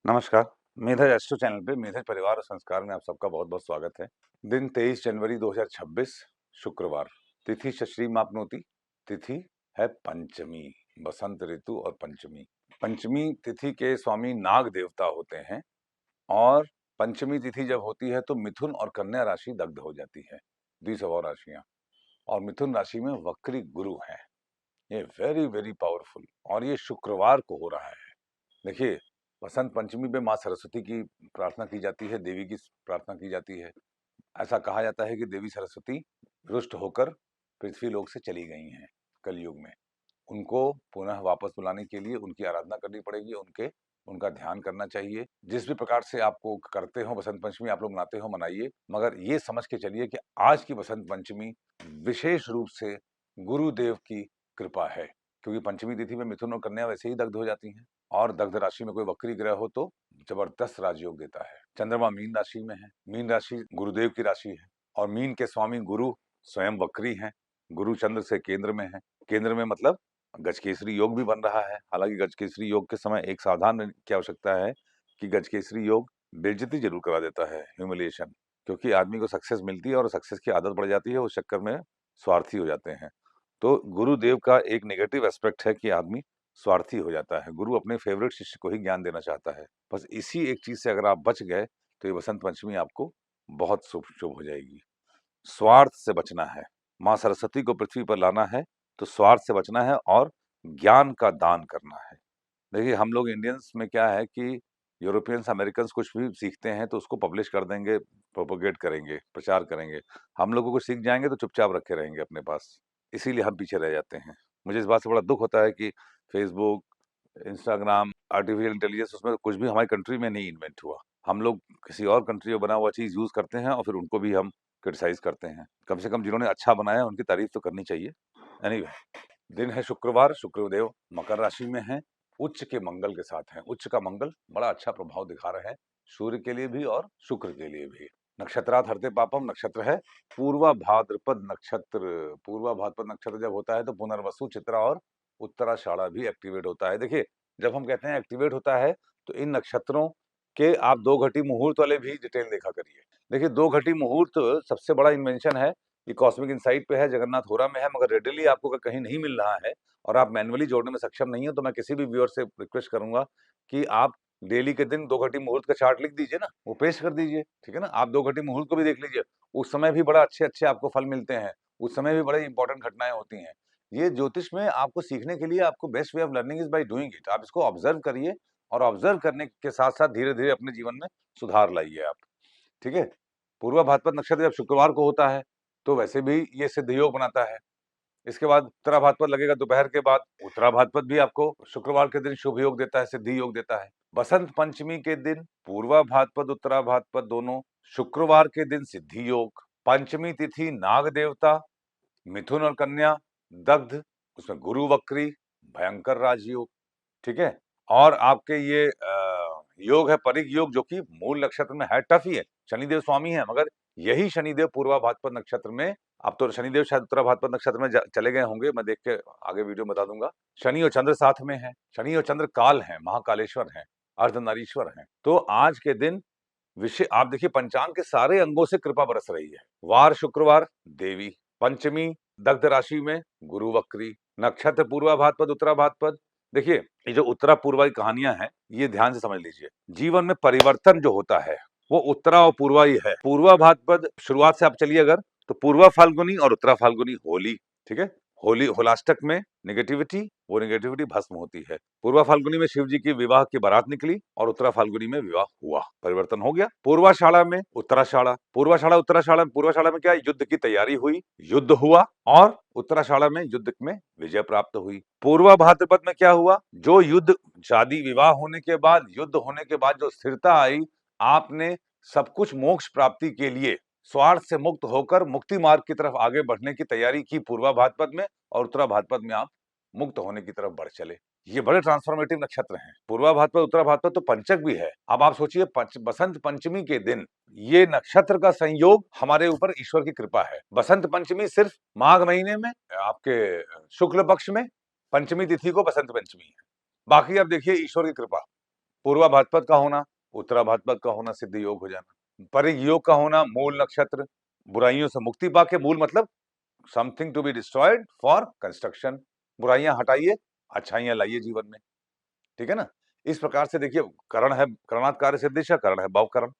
नमस्कार। मेधज astro channel पे मेधज परिवार और संस्कार में आप सबका बहुत-बहुत स्वागत है। दिन 23 जनवरी 2026 शुक्रवार। तिथि शश्री मापनोती। तिथि है पंचमी, बसंत ऋतु और पंचमी। पंचमी तिथि के स्वामी नाग देवता होते हैं और पंचमी तिथि जब होती है तो मिथुन और कन्या राशि दग्ध हो जाती है, द्विसवह राशियाँ। और मिथुन राशि में वक्री गुरु हैं। ये वेरी पावरफुल और ये शुक्रवार को हो रहा है। देखिए, वसंत पंचमी पे माँ सरस्वती की प्रार्थना की जाती है, देवी की प्रार्थना की जाती है। ऐसा कहा जाता है कि देवी सरस्वती रुष्ट होकर पृथ्वी लोक से चली गई हैं कलयुग में। उनको पुनः वापस बुलाने के लिए उनकी आराधना करनी पड़ेगी, उनका ध्यान करना चाहिए। जिस भी प्रकार से आपको करते हो बसंत पंचमी आप लोग मनाते हो, मनाइए, मगर ये समझ के चलिए कि आज की बसंत पंचमी विशेष रूप से गुरुदेव की कृपा है, क्योंकि पंचमी तिथि में मिथुन और कन्या वैसे ही दग्ध हो जाती हैं और दग्ध राशि में कोई वक्री ग्रह हो तो जबरदस्त राजयोग देता है। चंद्रमा मीन राशि में है, मीन राशि गुरुदेव की राशि है और मीन के स्वामी गुरु स्वयं वक्री हैं। गुरु चंद्र से केंद्र में है, केंद्र में मतलब गजकेसरी योग भी बन रहा है। हालांकि गजकेसरी योग के समय एक सावधान रहने की आवश्यकता है कि गजकेसरी योग बेइज्जती जरूर करा देता है, ह्यूमिलिएशन, क्योंकि आदमी को सक्सेस मिलती है और सक्सेस की आदत पड़ जाती है, उस चक्कर में स्वार्थी हो जाते हैं। तो गुरुदेव का एक नेगेटिव एस्पेक्ट है कि आदमी स्वार्थी हो जाता है। गुरु अपने फेवरेट शिष्य को ही ज्ञान देना चाहता है। बस इसी एक चीज से अगर आप बच गए तो ये बसंत पंचमी आपको बहुत शुभ शुभ हो जाएगी। स्वार्थ से बचना है, माँ सरस्वती को पृथ्वी पर लाना है तो स्वार्थ से बचना है और ज्ञान का दान करना है। देखिए, हम लोग इंडियंस में क्या है कि यूरोपियंस अमेरिकन्स कुछ भी सीखते हैं तो उसको पब्लिश कर देंगे, प्रोपोगेट करेंगे, प्रचार करेंगे। हम लोगों को सीख जाएंगे तो चुपचाप रखे रहेंगे अपने पास, इसीलिए हम पीछे रह जाते हैं। मुझे इस बात से बड़ा दुख होता है कि फेसबुक, इंस्टाग्राम, आर्टिफिशियल इंटेलिजेंस, उसमें कुछ भी हमारी कंट्री में नहीं इन्वेंट हुआ। हम लोग किसी और कंट्री में बना हुआ चीज यूज करते हैं और फिर उनको भी हम क्रिटिसाइज करते हैं। कम से कम जिन्होंने अच्छा बनाया उनकी तारीफ तो करनी चाहिए। एनीवे, दिन है शुक्रवार, शुक्रदेव मकर राशि में हैं, उच्च के मंगल के साथ हैं। उच्च का मंगल बड़ा अच्छा प्रभाव दिखा रहे हैं, सूर्य के लिए भी और शुक्र के लिए भी। नक्षत्रात हरते पापम नक्षत्र है, पूर्वा भाद्रपद नक्षत्र। पूर्वा भाद्रपद नक्षत्र जब होता है तो पुनर्वसु, चित्रा और उत्तराषाढ़ा भी एक्टिवेट होता है। देखिए, जब हम कहते हैं एक्टिवेट होता है तो इन नक्षत्रों के आप दो घटी मुहूर्त वाले भी डिटेल देखा करिए। देखिए, दो घटी मुहूर्त सबसे बड़ा इन्वेंशन है, ये कॉस्मिक इनसाइट पे है, जगन्नाथ होरा में है, मगर रेडिली आपको अगर कहीं नहीं मिल रहा है और आप मैनुअली जोड़ने में सक्षम नहीं हो तो मैं किसी भी व्यूअर से रिक्वेस्ट करूंगा कि आप डेली के दिन दो घटी मुहूर्त का चार्ट लिख दीजिए ना, वो पेश कर दीजिए, ठीक है ना। आप दो घटी मुहूर्त को भी देख लीजिए, उस समय भी बड़ा अच्छे अच्छे आपको फल मिलते हैं, उस समय भी बड़े इंपॉर्टेंट घटनाएं होती हैं। ये ज्योतिष में आपको सीखने के लिए आपको best way of learning is by doing it. आप इसको ऑब्जर्व करिए और ऑब्जर्व करने के साथ साथ धीरे धीरे अपने जीवन में सुधार लाइए आप, ठीक है। पूर्वा भाद्रपद नक्षत्र जब शुक्रवार को होता है तो वैसे भी ये सिद्ध योग बनाता है। इसके बाद उत्तरा भाद्रपद लगेगा दोपहर के बाद, उत्तरा भाद्रपद भी आपको शुक्रवार के दिन शुभ योग देता है, सिद्धि योग देता है। बसंत पंचमी के दिन पूर्वा भाद्रपद उत्तरा भाद्रपद दोनों, शुक्रवार के दिन सिद्धि योग। पंचमी तिथि नाग देवता, मिथुन और कन्या दग्ध, उसमें गुरु वक्री, भयंकर राजयोग, ठीक है। और आपके ये योग है परिग योग, जो कि मूल नक्षत्र में है, टफ ही है, शनिदेव स्वामी है, मगर यही शनिदेव पूर्वा भाद्रपद नक्षत्र में, अब तो शनिदेव शायद उत्तरा भाद्रपद नक्षत्र में चले गए होंगे, मैं देख के आगे वीडियो में बता दूंगा। शनि और चंद्र साथ में है, शनि और चंद्र काल हैं, महाकालेश्वर हैं, अर्धनारीश्वर हैं। तो आज के दिन विषय आप देखिए, पंचांग के सारे अंगों से कृपा बरस रही है। वार शुक्रवार, देवी। पंचमी दग्ध राशि में गुरु वक्री, नक्षत्र पूर्वा भाद्रपद उत्तरा भाद्रपद। देखिए, ये जो उत्तरा पूर्वा की कहानियां हैं ये ध्यान से समझ लीजिए। जीवन में परिवर्तन जो होता है वो उत्तरा और पूर्वा ही है। पूर्वा भाद्रपद शुरुआत से आप चलिए अगर, तो पूर्वा फाल्गुनी और उत्तरा फाल्गुनी होली, ठीक है। होली होलाष्टक में नेगेटिविटी, वो नेगेटिविटी भस्म होती है। पूर्वा फाल्गुनी में शिव जी की विवाह की बारात निकली और उत्तरा फाल्गुनी में विवाह हुआ, परिवर्तन हो गया। पूर्वाषाढ़ा में उत्तराषाढ़ा, पूर्वाषाढ़ा उत्तराषाढ़ा, पूर्वाषाढ़ा में क्या, युद्ध की तैयारी हुई, युद्ध हुआ, और उत्तराषाढ़ा में युद्ध में विजय प्राप्त हुई। पूर्वा भाद्रपद में क्या हुआ, जो युद्ध, शादी विवाह होने के बाद, युद्ध होने के बाद जो स्थिरता आई, आपने सब कुछ मोक्ष प्राप्ति के लिए स्वार्थ से मुक्त होकर मुक्ति मार्ग की तरफ आगे बढ़ने की तैयारी की पूर्वा भाद्रपद में, और उत्तरा भाद्रपद में आप मुक्त होने की तरफ बढ़ चले। ये बड़े ट्रांसफॉर्मेटिव नक्षत्र हैं। पूर्वा भाद्रपद उत्तरा भाद्रपद तो पंचक भी है। अब आप सोचिए, बसंत पंचमी के दिन ये नक्षत्र का संयोग, हमारे ऊपर ईश्वर की कृपा है। बसंत पंचमी सिर्फ माघ महीने में आपके शुक्ल पक्ष में पंचमी तिथि को बसंत पंचमी है, बाकी आप देखिए ईश्वर की कृपा। पूर्वा भाद्रपद का होना, उत्तरा भाद्रपद का होना सिद्ध योग हो जाना। परिग योग का होना, मूल नक्षत्र, बुराइयों से मुक्ति पाके, मूल मतलब something to be destroyed for construction, बुराइयां हटाइए, अच्छाइयां लाइए जीवन में, ठीक है ना? इस प्रकार से देखिए, करण है, करणात् कार्य सिद्धिश, करण है भवकरण,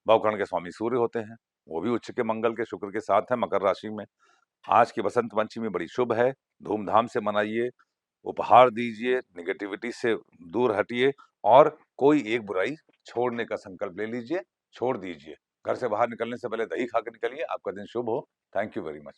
भवकरण के स्वामी सूर्य होते हैं, वो भी उच्च के मंगल के शुक्र के साथ है मकर राशि में। आज की बसंत पंचमी बड़ी शुभ है, धूमधाम से मनाइए, उपहार दीजिए, नेगेटिविटी से दूर हटिए और कोई एक बुराई छोड़ने का संकल्प ले लीजिए, छोड़ दीजिए। घर से बाहर निकलने से पहले दही खा के निकलिए, आपका दिन शुभ हो। Thank you very much.